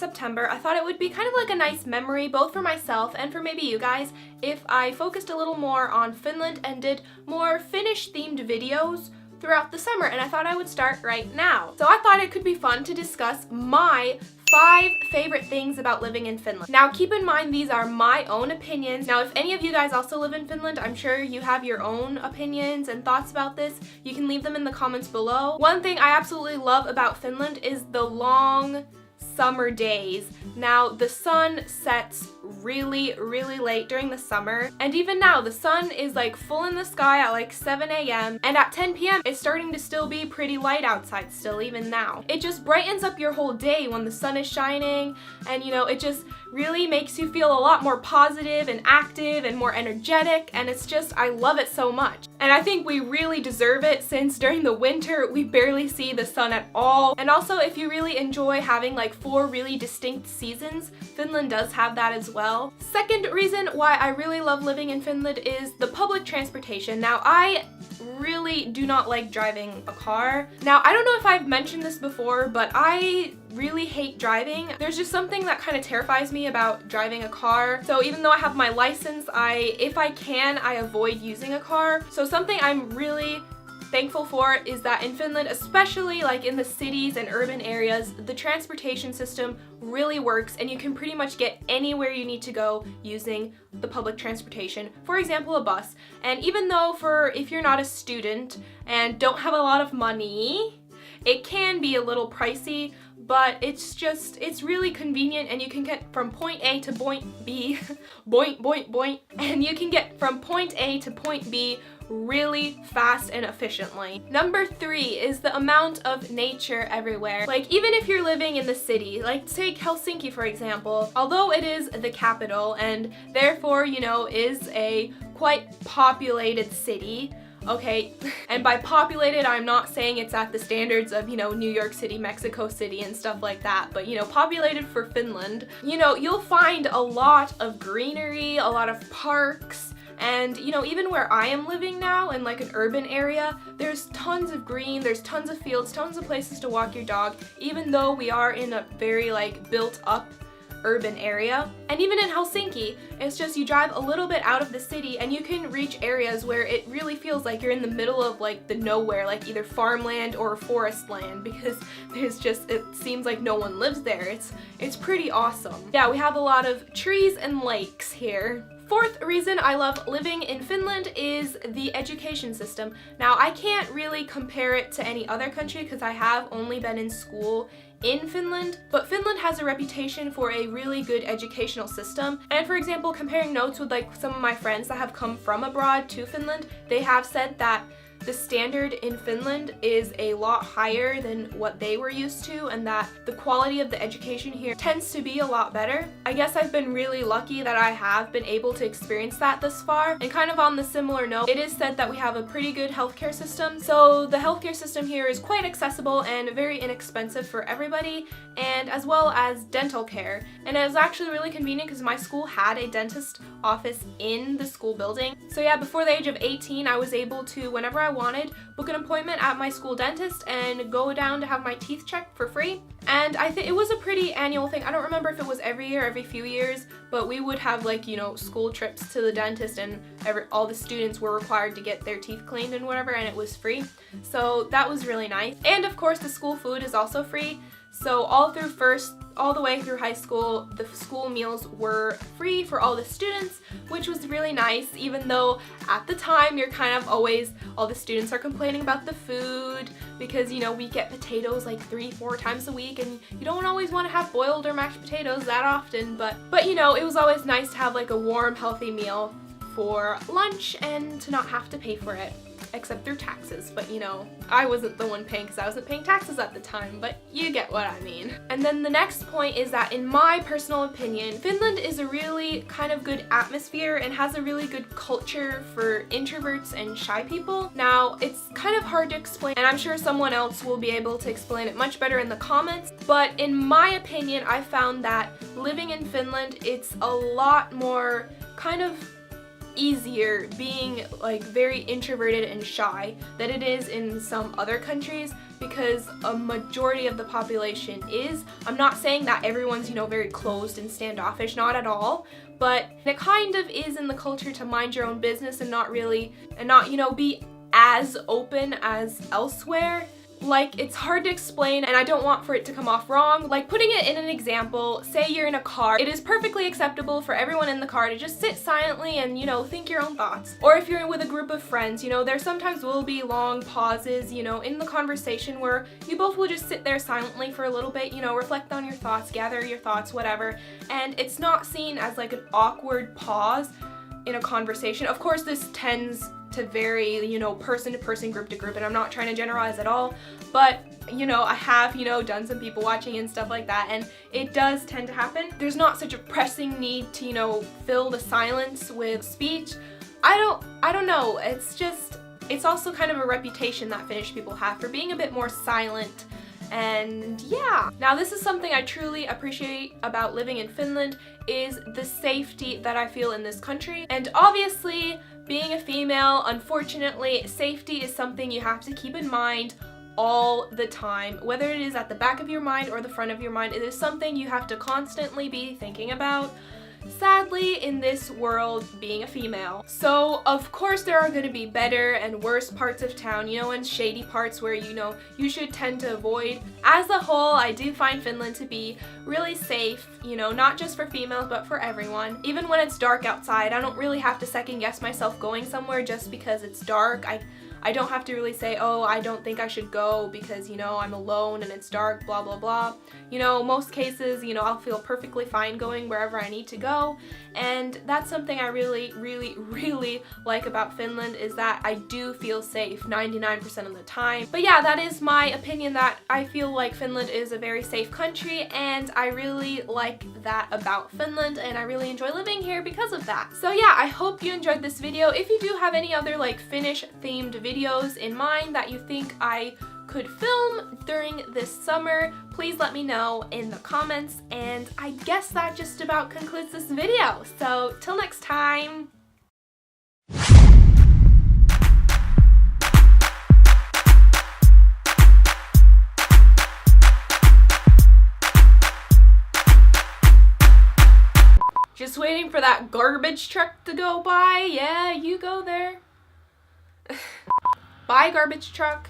September, I thought it would be kind of like a nice memory, both for myself and for maybe you guys, if I focused a little more on Finland and did more Finnish themed videos throughout the summer, and I thought I would start right now. So I thought it could be fun to discuss my 5 favorite things about living in Finland. Now keep in mind these are my own opinions. Now if any of you guys also live in Finland, I'm sure you have your own opinions and thoughts about this. You can leave them in the comments below. One thing I absolutely love about Finland is the long summer days. Now the sun sets really late during the summer, and even now the sun is like full in the sky at like 7 a.m. and at 10 p.m. it's starting to still be pretty light outside still even now. It just brightens up your whole day when the sun is shining, and you know, it just really makes you feel a lot more positive and active and more energetic, and it's just, I love it so much. And I think we really deserve it, since during the winter we barely see the sun at all. And also, if you really enjoy having like 4 really distinct seasons, Finland does have that as well. Second reason why I really love living in Finland is the public transportation. Now I really do not like driving a car. Now I don't know if I've mentioned this before, but I really hate driving. There's just something that kind of terrifies me about driving a car. So even though I have my license, if I can, I avoid using a car. So something I'm really thankful for is that in Finland, especially like in the cities and urban areas, the transportation system really works, and you can pretty much get anywhere you need to go using the public transportation, for example a bus. And even though if you're not a student and don't have a lot of money, it can be a little pricey, but it's really convenient, and you can get from point A to point B, and you can get from point A to point B really fast and efficiently. Number 3 is the amount of nature everywhere. Like even if you're living in the city, like take Helsinki for example, although it is the capital and therefore, you know, is a quite populated city, okay, and by populated I'm not saying it's at the standards of, you know, New York City, Mexico City and stuff like that, but you know, populated for Finland, you know, you'll find a lot of greenery, a lot of parks. And you know, even where I am living now in like an urban area, there's tons of green, there's tons of fields, tons of places to walk your dog, even though we are in a very like built up urban area. And even in Helsinki, it's just you drive a little bit out of the city and you can reach areas where it really feels like you're in the middle of like the nowhere, like either farmland or forest land, because it seems like no one lives there. It's pretty awesome. Yeah, we have a lot of trees and lakes here. Fourth reason I love living in Finland is the education system. Now I can't really compare it to any other country because I have only been in school in Finland, but Finland has a reputation for a really good educational system. And for example, comparing notes with like some of my friends that have come from abroad to Finland, they have said that the standard in Finland is a lot higher than what they were used to, and that the quality of the education here tends to be a lot better. I guess I've been really lucky that I have been able to experience that thus far. And kind of on the similar note, it is said that we have a pretty good healthcare system. So the healthcare system here is quite accessible and very inexpensive for everybody, and as well as dental care. And it was actually really convenient because my school had a dentist office in the school building. So yeah, before the age of 18, I was able to, whenever I wanted, book an appointment at my school dentist and go down to have my teeth checked for free. And I think it was a pretty annual thing. I don't remember if it was every year, every few years, but we would have like, you know, school trips to the dentist, and all the students were required to get their teeth cleaned and whatever, and it was free. So that was really nice. And of course the school food is also free. So all the way through high school, the school meals were free for all the students, which was really nice, even though at the time you're kind of always, all the students are complaining about the food because, you know, we get potatoes like 3-4 times a week, and you don't always want to have boiled or mashed potatoes that often, but you know, it was always nice to have like a warm, healthy meal for lunch and to not have to pay for it. Except through taxes, but you know, I wasn't the one paying because I wasn't paying taxes at the time, but you get what I mean. And then the next point is that in my personal opinion, Finland is a really kind of good atmosphere and has a really good culture for introverts and shy people. Now, it's kind of hard to explain, and I'm sure someone else will be able to explain it much better in the comments, but in my opinion, I found that living in Finland, it's a lot more kind of easier being like very introverted and shy than it is in some other countries, because a majority of the population is. I'm not saying that everyone's, you know, very closed and standoffish, not at all, but it kind of is in the culture to mind your own business and not, you know, be as open as elsewhere. Like, it's hard to explain, and I don't want for it to come off wrong. Like, putting it in an example, say you're in a car, it is perfectly acceptable for everyone in the car to just sit silently and, you know, think your own thoughts. Or if you're with a group of friends, you know, there sometimes will be long pauses, you know, in the conversation where you both will just sit there silently for a little bit, you know, reflect on your thoughts, gather your thoughts, whatever. And it's not seen as like an awkward pause in a conversation. Of course, this tends to vary, you know, person to person, group to group, and I'm not trying to generalize at all, but, you know, I have, you know, done some people watching and stuff like that, and it does tend to happen. There's not such a pressing need to, you know, fill the silence with speech. I don't know, it's also kind of a reputation that Finnish people have for being a bit more silent. And yeah, now this is something I truly appreciate about living in Finland, is the safety that I feel in this country. And obviously, being a female, unfortunately, safety is something you have to keep in mind all the time. Whether it is at the back of your mind or the front of your mind, it is something you have to constantly be thinking about. Sadly, in this world, being a female. So, of course, there are going to be better and worse parts of town, you know, and shady parts where, you know, you should tend to avoid. As a whole, I do find Finland to be really safe, you know, not just for females, but for everyone. Even when it's dark outside, I don't really have to second guess myself going somewhere just because it's dark. I don't have to really say, oh, I don't think I should go because, you know, I'm alone and it's dark, blah, blah, blah. You know, most cases, you know, I'll feel perfectly fine going wherever I need to go. And that's something I really, really, really like about Finland, is that I do feel safe 99% of the time. But yeah, that is my opinion, that I feel like Finland is a very safe country, and I really like that about Finland, and I really enjoy living here because of that. So yeah, I hope you enjoyed this video. If you do have any other like Finnish themed videos in mind that you think I could film during this summer, please let me know in the comments, and I guess that just about concludes this video. So till next time. Just waiting for that garbage truck to go by. Yeah, you go there. Bye, garbage truck.